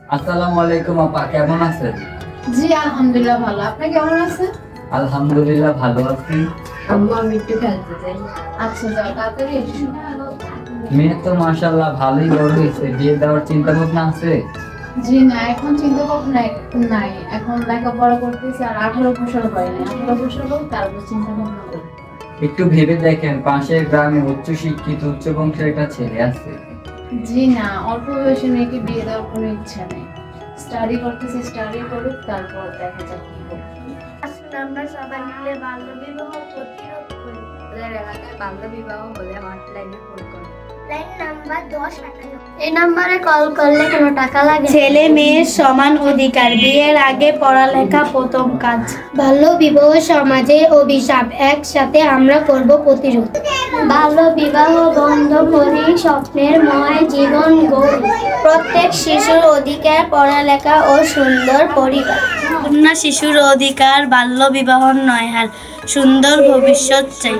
আসসালামু আলাইকুম আপা, কেমন আছেন? জি আলহামদুলিল্লাহ ভালো। আপনি কেমন আছেন? আলহামদুলিল্লাহ ভালো আছি। আম্মু আমি একটু খেলতে যাই। আচ্ছা যাও তাড়াতাড়ি এসো। মেয়ে তো মাশাআল্লাহ ভালোই বড় হয়েছে, বিয়ে দেওয়ার চিন্তা ভাবনা আছে? জি না, এখন চিন্তা ভাবনা নাই। এখন লেখাপড়া করতেছি আর 18 বছর হয়নি। 18 বছর হোক তারপর চিন্তা ভাবনা করব। একটু ভেবে দেখেন, পাশের গ্রামে উচ্চ শিক্ষিত উচ্চ বংশের একটা ছেলে আছে। জি না, অল্প বয়সে মেয়েকে বিয়ে দেওয়ার কোনো ইচ্ছা নেই। স্টাডি করতেছি, স্টাডি করুক, তারপর দেখা যাক কি করব। আসলে আমরা সবাই মিলে বাল্যবিবাহ প্রতিরোধ করি। আমাদের এলাকায় বাল্যবিবাহ হলে হটলাইনে ফোন করুন। লাইন নাম্বার 10 টাকা। এই নম্বরে কল করলে কোনো টাকা লাগে না। ছেলে মেয়ের সমান অধিকার, বিয়ের আগে পড়ালেখা প্রথম কাজ। বাল্য বিবাহ সমাজে অভিশাপ, একসাথে আমরা করব প্রতিরোধ। বাল্য বিবাহ বন্ধ করি, স্বপ্নের ময় জীবন গড়ি। প্রত্যেক শিশুর অধিকার পড়ালেখা ও সুন্দর পরিবার। কন্যা শিশুর অধিকার বাল্য বিবাহ নয়, আর সুন্দর ভবিষ্যৎ চাই।